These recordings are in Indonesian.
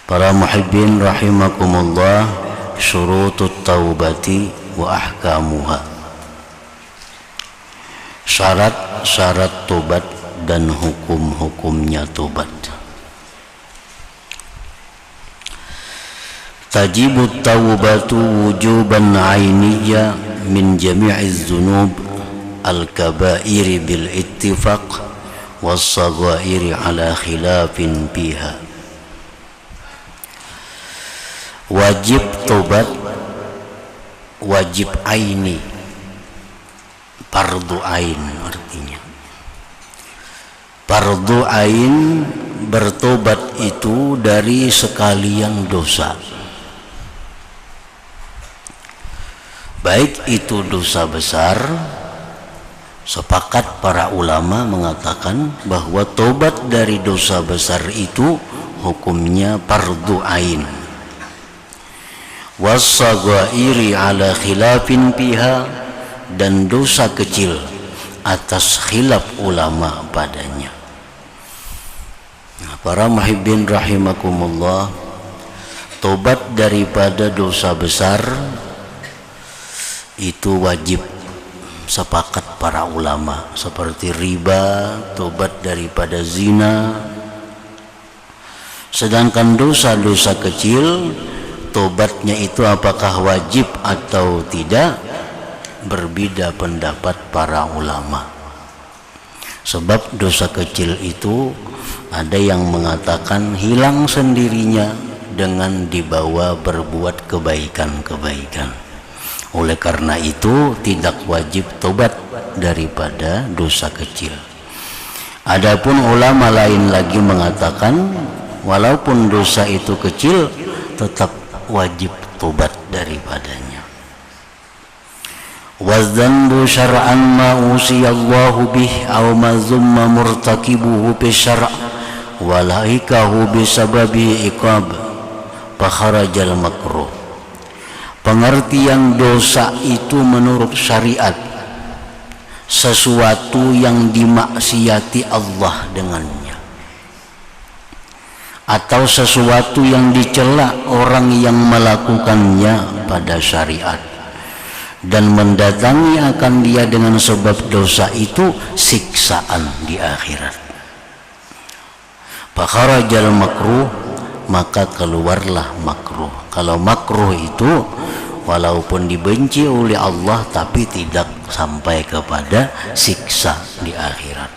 Para muhibbin rahimakumullah, syurutut taubati wa ahkamuha. Syarat-syarat tobat dan hukum-hukumnya tobat. Tajibut taubatu wujuban ainiyya min jami'iz dzunub al-kaba'iri bil ittifaq was-saghairi ala khilafin fiha. Wajib tobat, wajib aini, fardu ain artinya. Fardu ain bertobat itu dari sekalian dosa, baik itu dosa besar. Sepakat para ulama mengatakan bahwa tobat dari dosa besar itu hukumnya fardu ain. Was-saghairi ala khilafin fiha, dan dosa kecil atas khilaf ulama padanya. Nah, para muhibbin rahimakumullah, tobat daripada dosa besar itu wajib, sepakat para ulama, seperti riba, tobat daripada zina. Sedangkan dosa-dosa kecil, tobatnya itu apakah wajib atau tidak, berbeda pendapat para ulama. Sebab dosa kecil itu ada yang mengatakan hilang sendirinya dengan dibawa berbuat kebaikan-kebaikan. Oleh karena itu tidak wajib tobat daripada dosa kecil. Adapun ulama lain lagi mengatakan walaupun dosa itu kecil tetap wajib tobat daripadanya. Wadzanbu syar'an ma usiyallahu bih aw ma zumma murtakibuhu bi syar' walaikahu bi sababi iqab fa kharajal makruh. Pengertian dosa itu menurut syariat sesuatu yang dimaksiati Allah dengannya, atau sesuatu yang dicela orang yang melakukannya pada syariat, dan mendatangi akan dia dengan sebab dosa itu siksaan di akhirat. Fakharajal makruh, maka keluarlah makruh. Kalau makruh itu walaupun dibenci oleh Allah tapi tidak sampai kepada siksa di akhirat.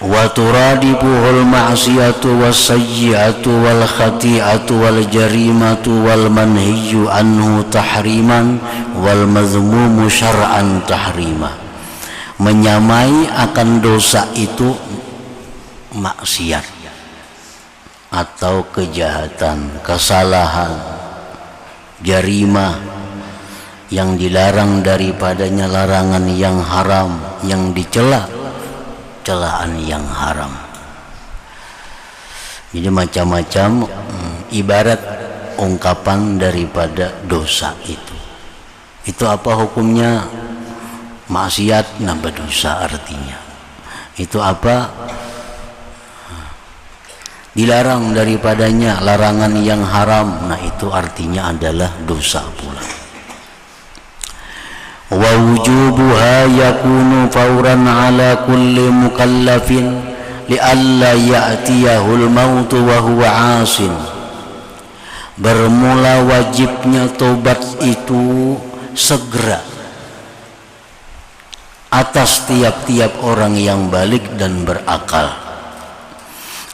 Wa turadibuhul ma'siyatu was-sayyi'atu wal khati'atu wal jarimatu wal manhiyyu anhu tahriman wal mazmumu syar'an tahrima. Menyamai akan dosa itu maksiat atau kejahatan, kesalahan, jarimah yang dilarang daripadanya, larangan yang haram, yang dicela celaan yang haram. Jadi macam-macam ibarat ungkapan daripada dosa itu. Itu apa hukumnya? Maksiat, nah berdosa artinya. Itu apa? Dilarang daripadanya, larangan yang haram, nah itu artinya adalah dosa pula. Wa wujubuha yakunu fawran ala kulli mukallafin li'alla ya'tiyahul mautu wa huwa asin. Bermula wajibnya tobat itu segera atas tiap-tiap orang yang balik dan berakal,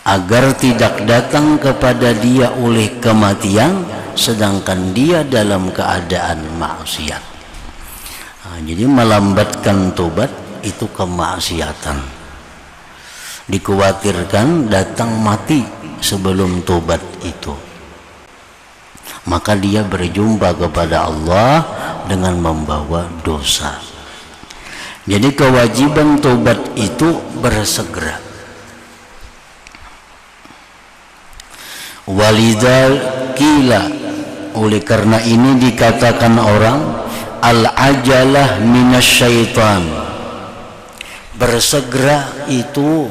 agar tidak datang kepada dia oleh kematian sedangkan dia dalam keadaan maksiat. Jadi melambatkan tobat itu kemaksiatan. Dikhawatirkan datang mati sebelum tobat itu, maka dia berjumpa kepada Allah dengan membawa dosa. Jadi kewajiban tobat itu bersegera. Walidal kila, oleh karena ini dikatakan orang al-ajalah minasyaitan. Bersegera itu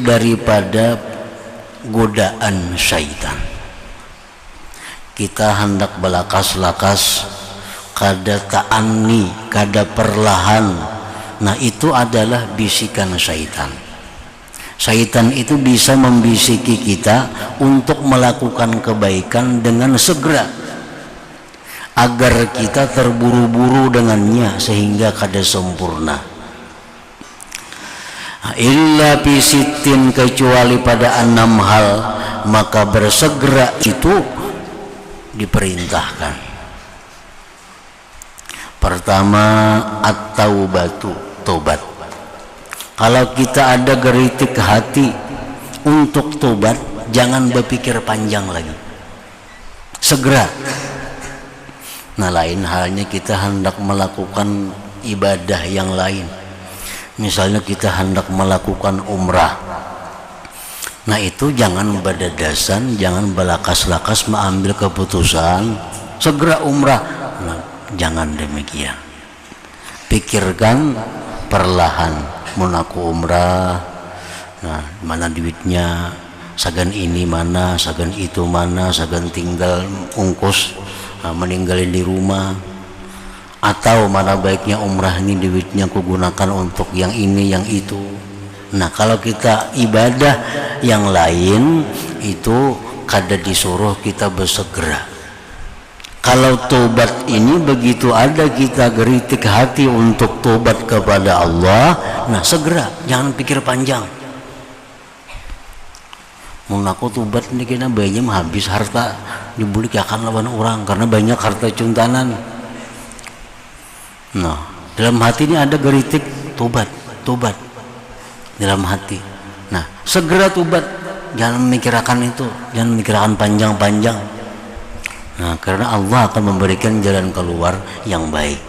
daripada godaan syaitan. Kita hendak belakas-lakas kada ta'anni, kada perlahan. Nah itu adalah bisikan syaitan. Syaitan itu bisa membisiki kita untuk melakukan kebaikan dengan segera, agar kita terburu-buru dengannya sehingga kada sempurna. Illa bisitin, kecuali pada 6 hal, maka bersegera itu diperintahkan. Pertama, at-taubatu, tobat. Kalau kita ada geritik hati untuk tobat, jangan berpikir panjang lagi, segera. Nah, lain halnya kita hendak melakukan ibadah yang lain. Misalnya kita hendak melakukan umrah. Nah itu jangan badadasan, jangan belakas-lakas mengambil keputusan segera umrah. Nah, jangan demikian. Pikirkan perlahan. Mau aku umrah, nah mana duitnya, sagan ini mana, sagan itu mana, sagan tinggal ungkus, meninggalin di rumah, atau mana baiknya umrah ini duitnya aku gunakan untuk yang ini yang itu. Nah kalau kita ibadah yang lain itu kada disuruh kita bersegera. Kalau tobat ini begitu ada kita geritik hati untuk tobat kepada Allah, nah segera, jangan pikir panjang. Mau aku tobat ini kena banyak habis harta dibuli akan lawan orang karena banyak harta cuntanan. Nah dalam hati ini ada geritik tobat dalam hati. Nah segera tobat, jangan memikirkan itu, jangan memikirkan panjang-panjang. Nah, karena Allah akan memberikan jalan keluar yang baik.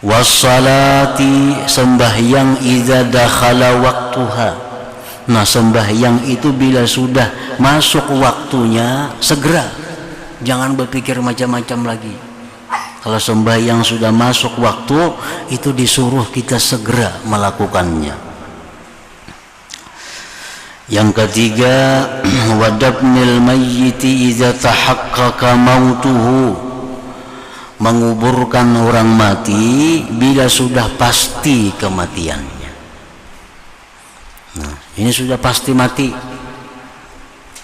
Wassalati, sembahyang idza dakhala waktuha. Nah, sembahyang itu bila sudah masuk waktunya segera. Jangan berpikir macam-macam lagi. Kalau sembahyang sudah masuk waktu, itu disuruh kita segera melakukannya. Yang ketiga, wadabnil mayyiti idza tahaqqaqa mautuhu, menguburkan orang mati bila sudah pasti kematiannya. Nah, ini sudah pasti mati,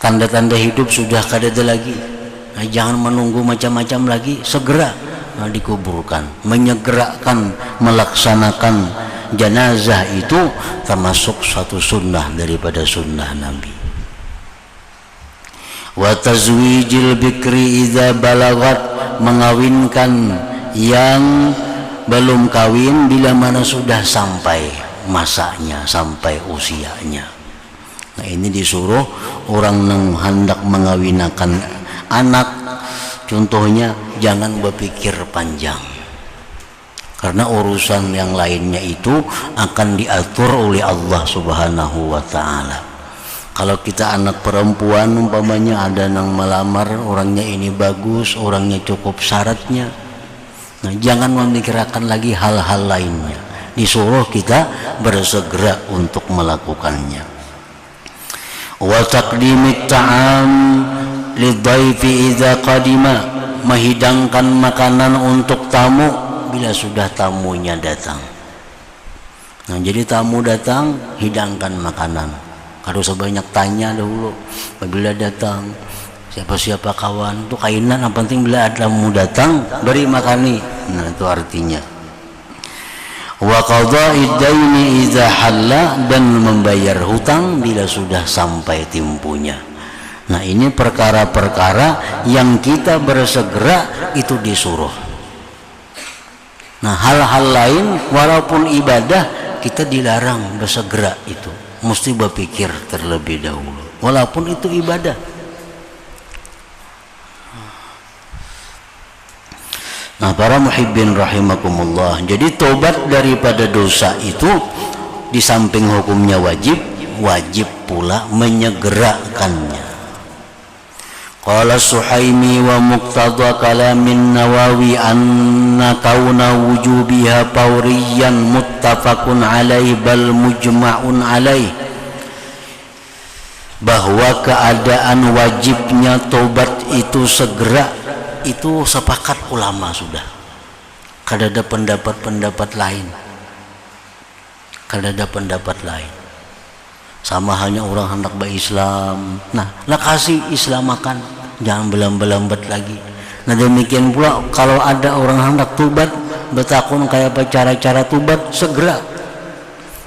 tanda-tanda hidup sudah kada ada lagi. Nah, jangan menunggu macam-macam lagi, segera dikuburkan. Menyegerakan melaksanakan jenazah itu termasuk satu sunnah daripada sunnah Nabi. Wa tazwijil bikri idza balagat, mengawinkan yang belum kawin bila mana sudah sampai masanya, sampai usianya. Nah ini disuruh orang yang hendak mengawinkan anak, contohnya jangan berpikir panjang. Karena urusan yang lainnya itu akan diatur oleh Allah Subhanahu wa ta'ala. Kalau kita anak perempuan umpamanya ada yang melamar, orangnya ini bagus, orangnya cukup syaratnya, nah jangan memikirkan lagi hal-hal lainnya, disuruh kita bersegera untuk melakukannya. Wa taqdimit ta'am lidhaifi idza qadima, menghidangkan makanan untuk tamu bila sudah tamunya datang. Nah jadi tamu datang, hidangkan makanan. Kalau sebanyak tanya dahulu, bila datang siapa-siapa kawan, itu kainan yang penting bila ada tamu datang beri makani. Nah itu artinya. Wa qada'id daini idza halla, dan membayar hutang bila sudah sampai timpunya. Nah ini perkara-perkara yang kita bersegera itu disuruh. Nah hal-hal lain walaupun ibadah kita dilarang bersegera, itu mesti berpikir terlebih dahulu walaupun itu ibadah. Nah para muhibbin rahimakumullah, jadi tobat daripada dosa itu di samping hukumnya wajib pula menyegerakannya. Qala Suhaimi wa muqtada kalamin Nawawi anna kauna wujubiha fawriyan muttafaqun alaih bal mujma'un alaih. bahwa keadaan wajibnya tobat itu segera, itu sepakat ulama sudah. Kada ada pendapat-pendapat lain. Kada ada pendapat lain. Sama halnya orang hendak berislam. Nah, kasih islamakan, jangan belambat-lambat lagi. Nah demikian pula kalau ada orang hendak tobat, betakun kayak apa cara-cara tobat, segera,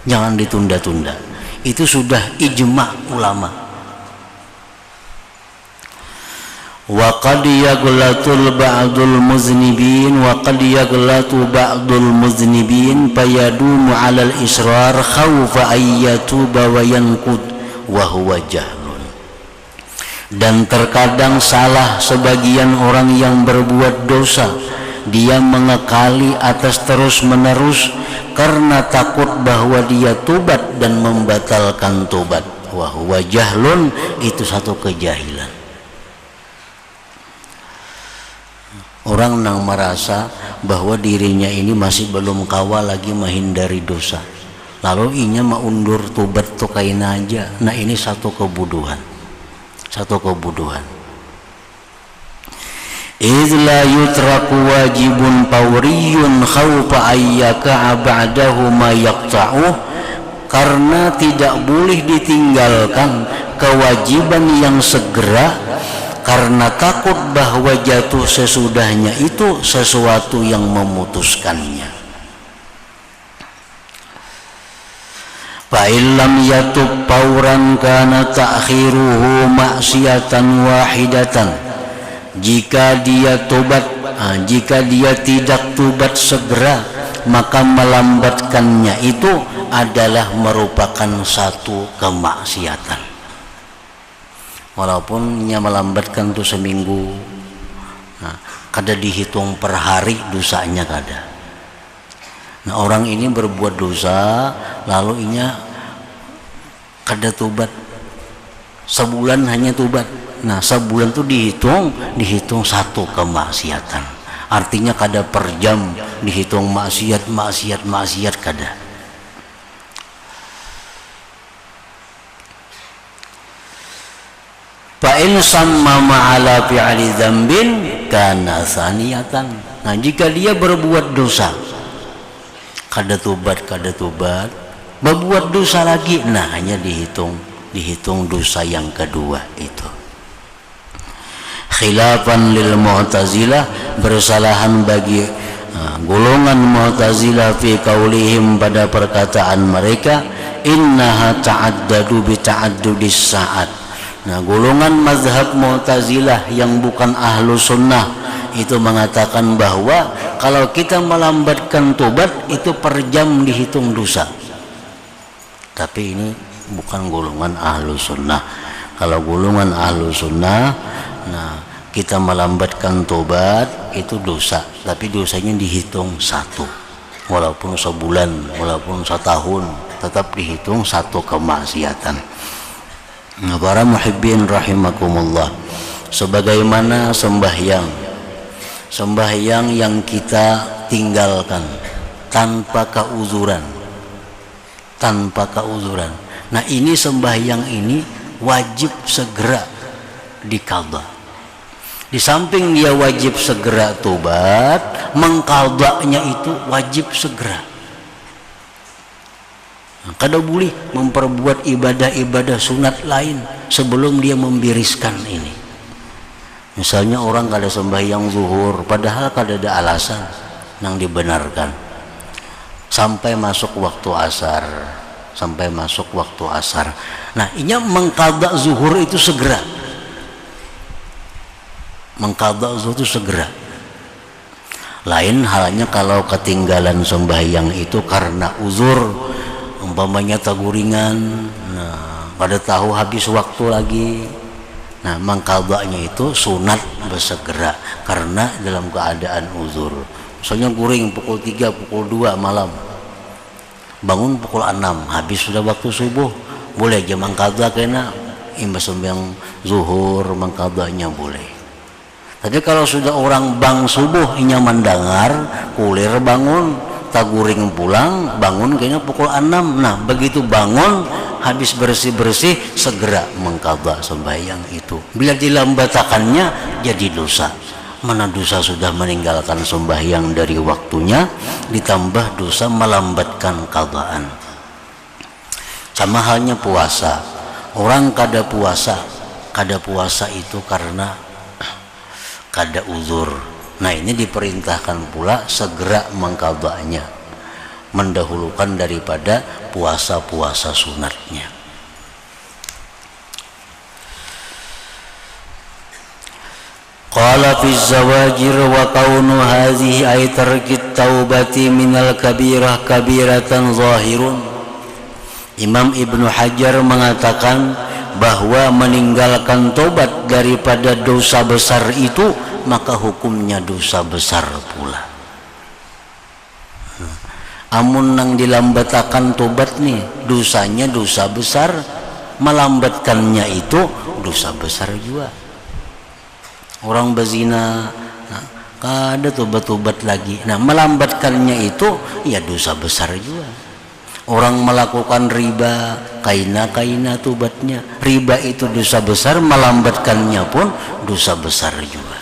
jangan ditunda-tunda. Itu sudah ijma ulama. Wa qad yaghlatul ba'dul muznibin wa qad yaghlatu ba'dul muznibin fayadumu 'alal israr khawfa ayyatuba wa yanqud wa huwa jahlun. Dan terkadang salah sebagian orang yang berbuat dosa, dia mengekali atas terus-menerus karena takut bahwa dia tobat dan membatalkan tobat. Wa huwa jahlun, itu satu kejahilan. Orang yang merasa bahwa dirinya ini masih belum kawal lagi menghindari dosa, lalu inya mau undur tobat tuh kain aja. Nah ini satu kebodohan. Idz la yutraku wajibun fawriyun khawfa ayyaka ba'dahu ma yaqta'uh, karena tidak boleh ditinggalkan kewajiban yang segera karena takut bahwa jatuh sesudahnya itu sesuatu yang memutuskannya. Fa'illam yatub fawran kana ta'khiruhu maksiatan wahidatan. Jika dia tidak tobat segera, maka melambatkannya itu adalah merupakan satu kemaksiatan. Walaupun ia melambatkan itu seminggu, nah, kada dihitung per hari dosanya kada. Nah orang ini berbuat dosa, lalu inya kada tobat, sebulan hanya tobat. Nah sebulan itu dihitung satu kemaksiatan. Artinya kada per jam dihitung maksiat kada. Fa in sammama ala fi'li dzambin kana saniyatan. Nah jika dia berbuat dosa, kada tobat, berbuat dosa lagi, nah hanya dihitung dosa yang kedua itu. Khilafan lil Mu'tazilah, bersalahan bagi golongan Mu'tazilah fi qaulihim, pada perkataan mereka innaha ta'addadu bi ta'addudis sa'at. Nah golongan mazhab Mu'tazilah yang bukan ahlu sunnah itu mengatakan bahwa kalau kita melambatkan tobat itu per jam dihitung dosa. Tapi ini bukan golongan ahlu sunnah. Kalau golongan ahlu sunnah, nah kita melambatkan tobat itu dosa, tapi dosanya dihitung satu, walaupun sebulan, walaupun setahun, tetap dihitung satu kemaksiatan. Nah, para muhibbin rahimakumullah, sebagaimana sembahyang yang kita tinggalkan tanpa keuzuran. Nah ini sembahyang ini wajib segera diqadha. Di samping dia wajib segera tobat, mengqadhanya itu wajib segera. Nah, kada boleh memperbuat ibadah-ibadah sunat lain sebelum dia membiriskan ini. Misalnya orang kada sembahyang zuhur, padahal kada ada alasan yang dibenarkan, sampai masuk waktu asar. Nah inya mengqadha zuhur itu segera. Lain halnya kalau ketinggalan sembahyang itu karena uzur, umpamanya taguringan, nah pada tahu habis waktu lagi. Nah mengqadhanya itu sunat bersegera karena dalam keadaan uzur. Misalnya guring pukul 3, pukul 2 malam, bangun pukul 6, habis sudah waktu subuh, boleh aja mengqadha kena imbas sembahyang zuhur, mengqadhanya boleh. Tapi kalau sudah orang bang subuh inya mendengar kulir bangun, taguring pulang, bangun kayaknya pukul 6. Nah begitu bangun habis bersih-bersih segera mengqadha sembahyang itu. Bila dilambatakannya jadi dosa. Mana dosa sudah meninggalkan sembahyang dari waktunya, ditambah dosa melambatkan qadhaan. Sama halnya puasa. Orang kada puasa itu karena kada uzur. Nah, ini diperintahkan pula segera mengqadhanya, mendahulukan daripada puasa-puasa sunatnya. Qala fi zawajir wa kaunu hadhihi ay tarkit taubati minal kabirah kabiratan zahirun. Imam Ibnu Hajar mengatakan bahwa meninggalkan tobat daripada dosa besar itu maka hukumnya dosa besar pula. Amun nang dilambatakan tobat nih dosanya dosa besar, melambatkannya itu dosa besar juga. Orang berzina, nah, kada tobat-tobat lagi. Nah, melambatkannya itu ya dosa besar juga. Orang melakukan riba, kaina tobatnya. Riba itu dosa besar, melambatkannya pun dosa besar juga.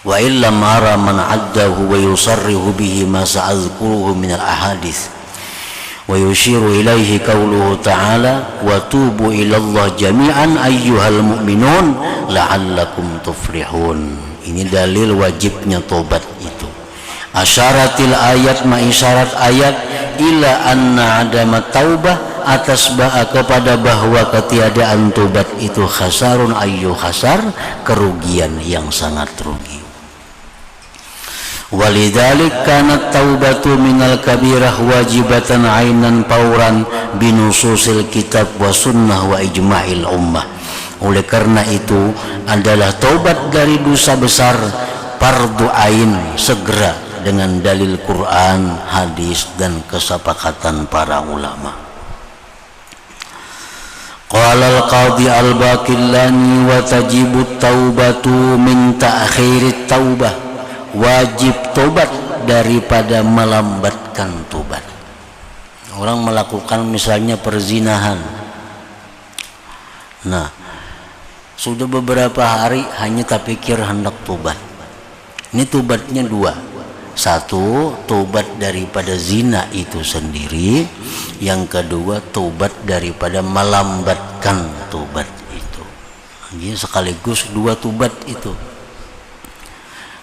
Wa illa mara man addahu wa yusarrihu bihi ma sa'adhkuruhu min al-ahadits. Wa yushiru ilaihi qawluhu ta'ala wa tubu ilallah jami'an ayyuhal mu'minun la'allakum tuflihun. Ini dalil wajibnya tobat itu. Asyaratil ayat ma isyarat ayat ila anna adama taubah atas kepada bahwa ketiadaan tobat itu khasarun ayyu khasar, kerugian yang sangat rugi. Walidzalik kanat taubatu minal kabirah wajibatan ainan pauran binususil kitab wa sunnah wa ijma'il ummah. Oleh karena itu adalah taubat dari dosa besar fardu ain segera dengan dalil Quran, hadis dan kesepakatan para ulama. Qala al-qadhi al-Baqillani wa tajibu taubatu min ta'khirit taubah. Wajib tobat daripada melambatkan tobat. Orang melakukan misalnya perzinahan. Nah, sudah beberapa hari hanya tak pikir hendak tobat. Ini tobatnya dua. Satu, tobat daripada zina itu sendiri. Yang kedua, tobat daripada melambatkan tobat itu. Jadi sekaligus dua tobat itu.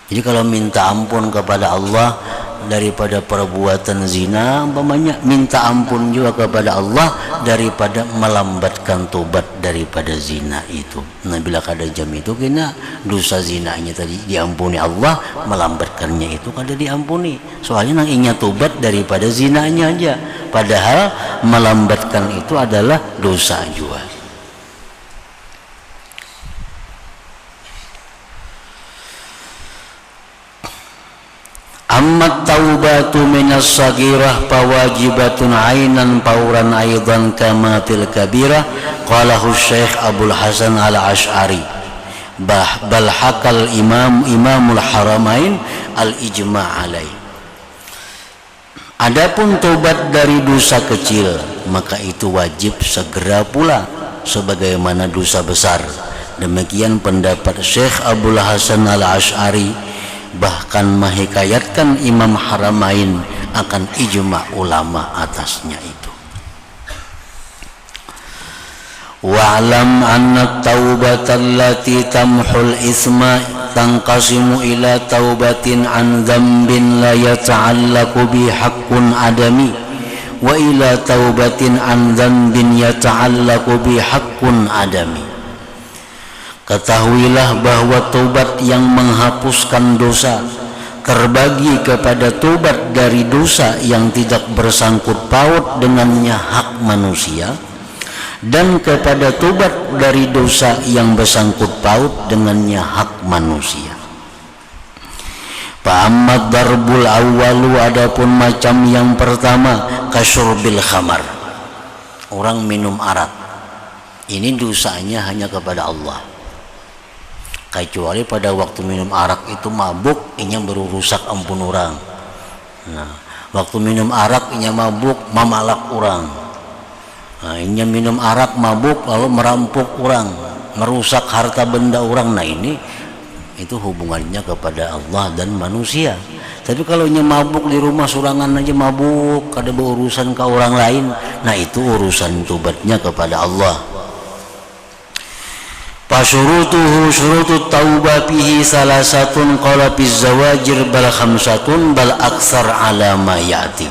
Jadi kalau minta ampun kepada Allah daripada perbuatan zina, umpamanya minta ampun juga kepada Allah daripada melambatkan tobat daripada zina itu. Nah, bila kada jam itu kena dosa zinanya tadi diampuni Allah, melambatkannya itu kada diampuni. Soalnya nang ingat tobat daripada zinanya aja, padahal melambatkan itu adalah dosa juga. Amma taubatu minas sagirah fawajibatun ainan pauran aidan kama fil kabirah qalahu Syekh Abdul Hasan al-Asy'ari bal hakal imamul haramain al-ijma' alaih. Adapun tobat dari dosa kecil maka itu wajib segera pula sebagaimana dosa besar. Demikian pendapat Syekh Abdul Hasan al-Asy'ari, bahkan menghikayatkan Imam Haramain akan ijma' ulama atasnya itu. Wa'lam anna taubata allati tamhul isma tanqasimu ila taubatin an dzambin la yata'allaqu bi haqqun adami wa ila taubatin an dzambin yata'allaqu bi haqqun adami. Ketahuilah bahwa taubat yang menghapuskan dosa terbagi kepada taubat dari dosa yang tidak bersangkut paut dengannya hak manusia dan kepada taubat dari dosa yang bersangkut paut dengannya hak manusia. Fa'ammad darbul awwalu, adapun macam yang pertama kasyurbil khamar, orang minum arak, ini dosanya hanya kepada Allah. Kecuali pada waktu minum arak itu mabuk, inya baru rusak ampun orang. Nah, waktu minum arak inya mabuk, mamalak orang. Nah, ini minum arak, mabuk, lalu merampok orang, merusak harta benda orang. Nah ini itu hubungannya kepada Allah dan manusia. Tapi kalau mabuk di rumah surangan aja mabuk, ada berurusan ke orang lain, nah itu urusan tobatnya kepada Allah. Fasyurutuhu syurutut taubah bihi salasatun qala biz zawajir bal khamsatun bal aksar ala ma ya'ti.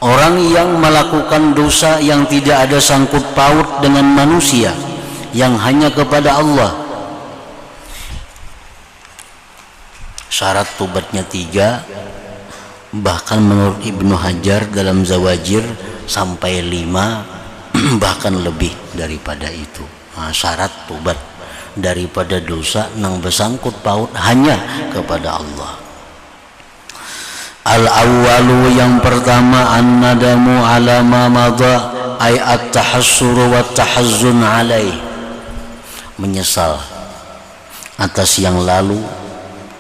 Orang yang melakukan dosa yang tidak ada sangkut paut dengan manusia, yang hanya kepada Allah, syarat tobatnya 3, bahkan menurut Ibnu Hajar dalam Zawajir sampai 5, bahkan lebih daripada itu. Nah, syarat tobat daripada dosa yang bersangkut paut hanya kepada Allah. Al-awwalu, yang pertama, an-nadamu ala ma madha, ay at-tahassuru wa tahazzun alaih, menyesal atas yang lalu,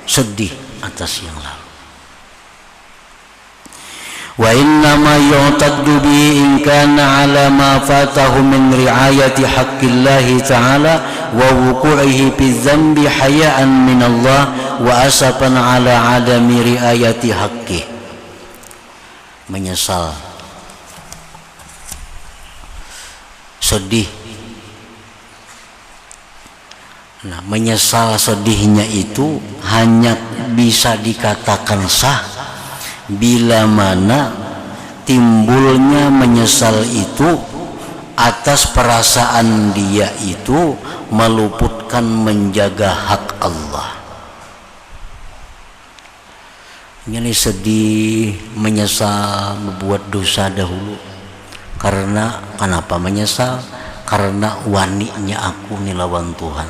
sedih atas yang lalu. Wa inna ma yu'taddu bi in kana ala ma fatahu min riayati haqqillahi ta'ala wa wuqu'ihi bi dzambi haya'an min Allah wa asafan ala adami riayati haqqih. Menyesal, sedih. Nah, menyesal sedihnya itu hanya bisa dikatakan sah bila mana timbulnya menyesal itu atas perasaan dia itu meluputkan menjaga hak Allah. Ini sedih, menyesal membuat dosa dahulu. Karena kenapa menyesal? Karena waninya aku nih lawan Tuhan.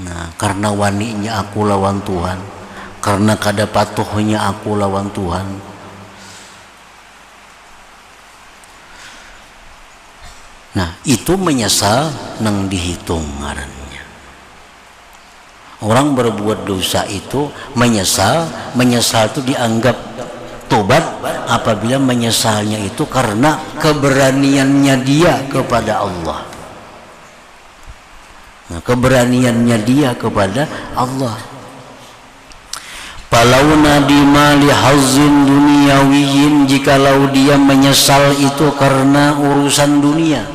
Nah, karena waninya aku lawan Tuhan, karena kada patuhnya aku lawan Tuhan, nah itu menyesal nang dihitung ngarannya. Orang berbuat dosa itu menyesal itu dianggap tobat apabila menyesalnya itu karena keberaniannya dia kepada Allah. Nah, keberaniannya dia kepada Allah. Falau nadima li hazzin duniyawiyin, jikalau dia menyesal itu karena urusan dunia,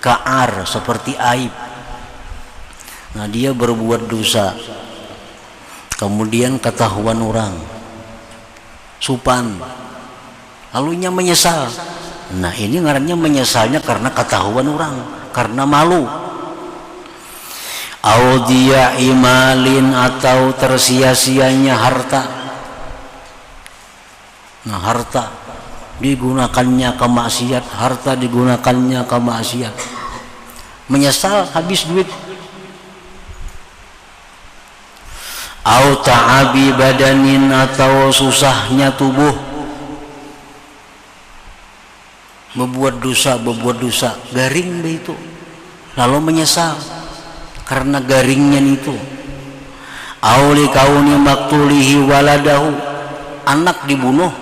ka'ar, seperti aib. Nah, dia berbuat dosa, kemudian ketahuan orang, supan, lalunya menyesal. Nah, ini ngarannya menyesalnya karena ketahuan orang, karena malu. Audia imalin, atau tersia-sianya harta. Nah, harta digunakannya ke maksiat, harta digunakannya ke maksiat, menyesal habis duit. Au ta'abi badanin, atau susahnya tubuh, berbuat dosa, garing itu, lalu menyesal karena garingnya itu. Auli kauni maktulihi waladahu, anak dibunuh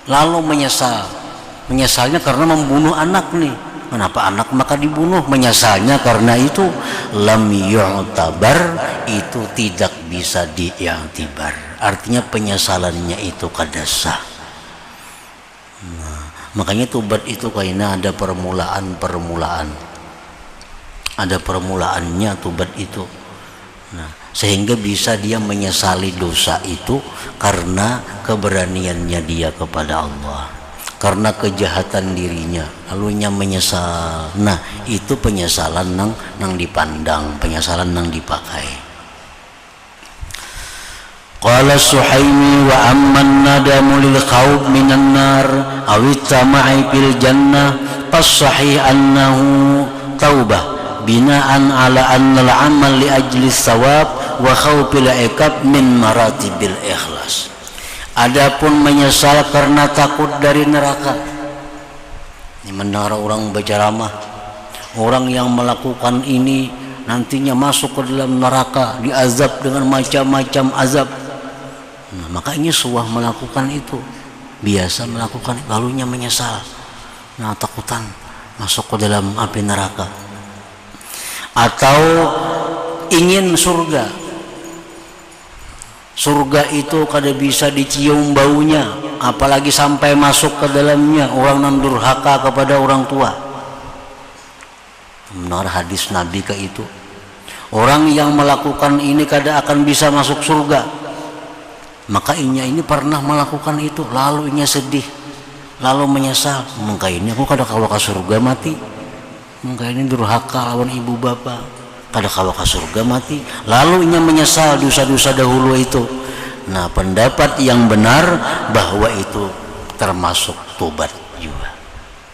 lalu menyesalnya karena membunuh anak nih. Kenapa anak maka dibunuh? Menyesalnya karena itu. Lam yu'tabar, itu tidak bisa diiktibar. Artinya penyesalannya itu kada sah. Nah, makanya tobat itu kayaknya ada permulaan. Ada permulaannya tobat itu. Nah, sehingga bisa dia menyesali dosa itu karena keberaniannya dia kepada Allah, karena kejahatan dirinya, lalunya menyesal. Nah, itu penyesalan nang dipandang, penyesalan nang dipakai. Qala Suhaimi wa amman nadamu lil khawf minan nar awit tama'i fil jannah fasahih annahu taubah binaan ala annal amal li ajli sawab wa khawfil iqab min maratibil ikhlas. Adapun menyesal karena takut dari neraka, ini mendengar orang berceramah, orang yang melakukan ini nantinya masuk ke dalam neraka, diazab dengan macam-macam azab. Nah, makanya suah melakukan itu. biasa melakukan lalunya menyesal, nah takutan masuk ke dalam api neraka. Atau ingin surga, surga itu kada bisa dicium baunya, apalagi sampai masuk ke dalamnya orang yang durhaka kepada orang tua. Benar hadis Nabi ke itu, orang yang melakukan ini kada akan bisa masuk surga. Maka inya ini pernah melakukan itu, lalu inya sedih, lalu menyesal, maka ini aku kada kawa ke surga mati, maka ini durhaka lawan ibu bapak, kada kawa ke surga mati, lalu inya menyesal dosa-dosa dahulu itu. Nah, pendapat yang benar bahwa itu termasuk tobat juga,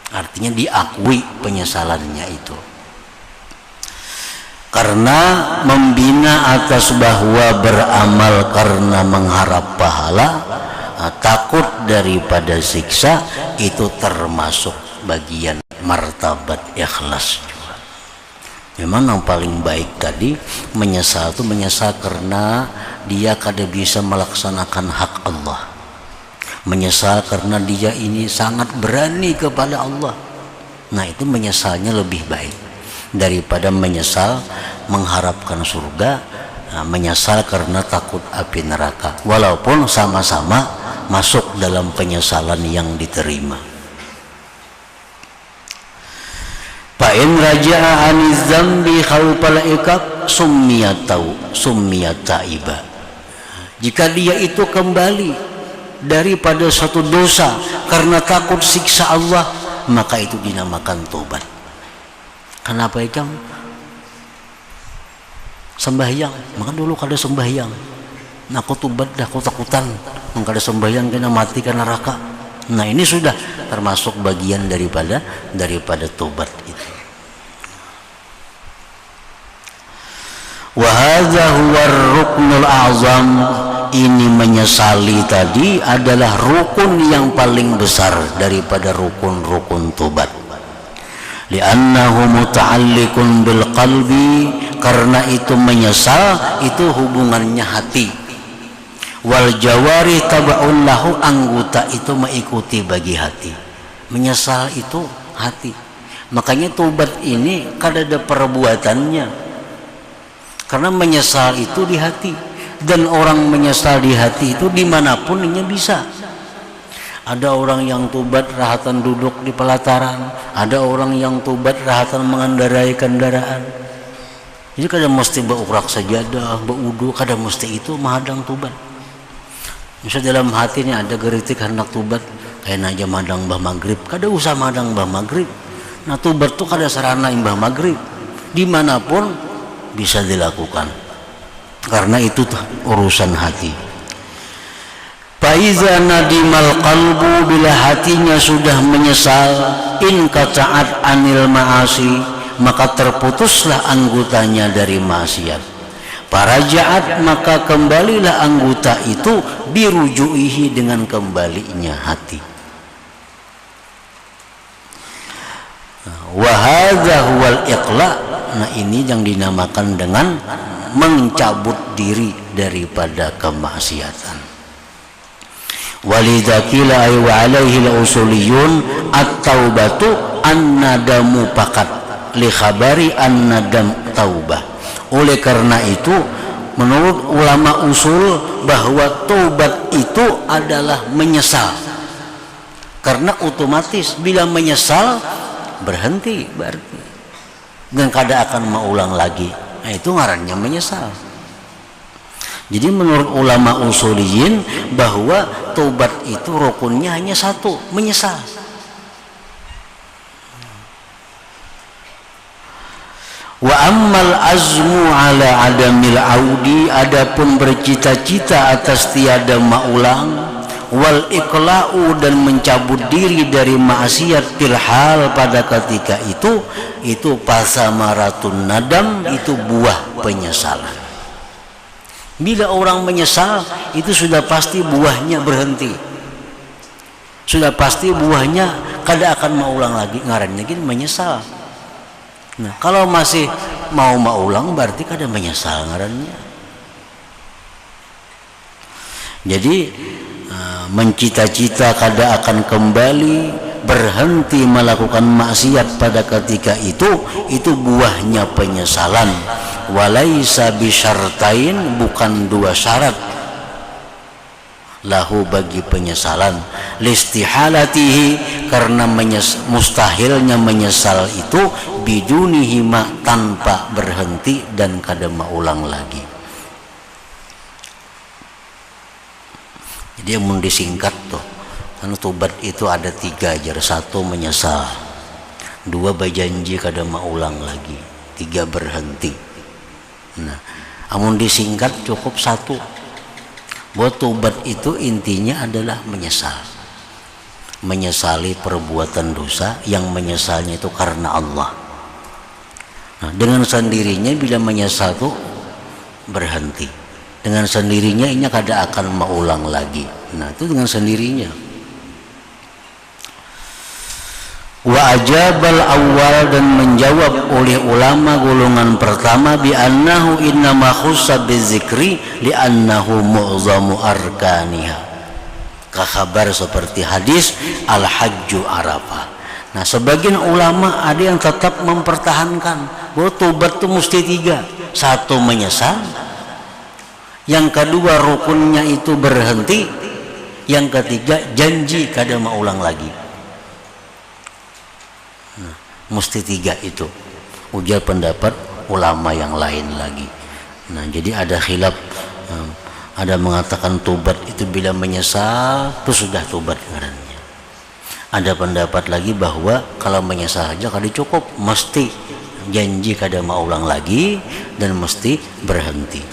artinya diakui penyesalannya itu. Karena membina atas bahwa beramal karena mengharap pahala, takut daripada siksa, itu termasuk bagian martabat ikhlas juga. Memang yang paling baik tadi menyesal itu menyesal karena dia kada bisa melaksanakan hak Allah, menyesal karena dia ini sangat berani kepada Allah. Nah, itu menyesalnya lebih baik daripada menyesal mengharapkan surga, menyesal karena takut api neraka, walaupun sama-sama masuk dalam penyesalan yang diterima. Fa'in raja'a aniz zambi khawfal iqab summiyat ta'iba. Jika dia itu kembali daripada suatu dosa karena takut siksa Allah, maka itu dinamakan tobat. Kenapa ikam sembahyang? Maka dulu kada sembahyang, nah aku tobat dah, aku takutan kada sembahyang kena mati ke neraka. Nah, ini sudah termasuk bagian daripada tobat itu. Wa hadza huwa ar-ruknul a'zam. Ini menyesali tadi adalah rukun yang paling besar daripada rukun-rukun tobat. Li'annahu muta'alliqun bil qalbi, karena itu menyesal itu hubungannya hati. Wal jawari taba'un lahu, anggota itu mengikuti bagi hati. Menyesal itu hati. Makanya tobat ini kada ada perbuatannya, karena menyesal itu di hati, dan orang menyesal di hati itu dimanapun dia bisa. Ada orang yang tobat rahatan duduk di pelataran, ada orang yang tobat rahatan mengendarai kendaraan. Jadi kada mesti beukrak sajadah, beudu, kada mesti itu mahadang tobat. Misalnya dalam hati ini ada geritik hendak tobat, kayak aja madang bah maghrib, kada usah madang bah maghrib. Nah, tobat tu kada sarana imbah maghrib, dimanapun bisa dilakukan, karena itu urusan hati. Faiza nadimal qalbu, bila hatinya sudah menyesal, in qata'at anil ma'asi, maka terputuslah anggotanya dari maksiat. Faraja'at, maka kembalilah anggota itu birujuihi, dengan kembalinya hati. Wa hadza huwal iqla. Nah, ini yang dinamakan dengan mencabut diri daripada kemaksiatan. Walidakila ay wa alaihi al-usuliyun at-taubatu an-nadamu faqat li khabari an-nadam taubah. Oleh karena itu menurut ulama usul bahwa taubat itu adalah menyesal, karena otomatis bila menyesal berhenti berarti, dan kada akan mengulang lagi. Nah, itu ngarannya menyesal. Jadi menurut ulama usuliyin bahwa tobat itu rukunnya hanya satu, menyesal. Wa ammal azmu ala adamil audi, adapun bercita-cita atas tiada maulang, wal iqla'u, dan mencabut diri dari maksiat fil hal, pada ketika itu pasamaratun nadam, itu buah penyesalan. Bila orang menyesal, itu sudah pasti buahnya berhenti, sudah pasti buahnya kada akan mengulang lagi, ngarannya gini menyesal. Nah, kalau masih mau ulang berarti kada menyesal ngarannya. Jadi mencita-cita kada akan kembali berhenti melakukan maksiat pada ketika itu buahnya penyesalan. Walaisa bisyartain, bukan dua syarat lahu bagi penyesalan, listihalatihi, karena mustahilnya menyesal itu, bidunihima, tanpa berhenti dan kada maulang lagi. Jadi yang disingkat tuh, karena tobat itu ada 3 aja. 1 menyesal, 2 berjanji kada maulang lagi, 3 berhenti. Nah, amun disingkat cukup 1. Bahwa tobat itu intinya adalah menyesal, menyesali perbuatan dosa, yang menyesalnya itu karena Allah. Nah, dengan sendirinya bila menyesal itu berhenti, dengan sendirinya ini kada akan maulang lagi. Nah, itu dengan sendirinya. Wa ajabal awal, dan menjawab oleh ulama golongan pertama, bi annahu innama khussa bizikri li annahu mu'zamu arkaniha, kabar seperti hadis al hajju arafah. Nah, sebagian ulama ada yang tetap mempertahankan bahwa tobat itu mesti 3. 1 menyesal, yang kedua rukunnya itu berhenti, yang ketiga janji kada maulang lagi. Mesti 3 itu, ujar pendapat ulama yang lain lagi. Nah, jadi ada khilaf, ada mengatakan tobat itu bila menyesal itu sudah tobat ngarannya. Ada pendapat lagi bahwa kalau menyesal saja kada cukup, mesti janji kada maulang lagi dan mesti berhenti.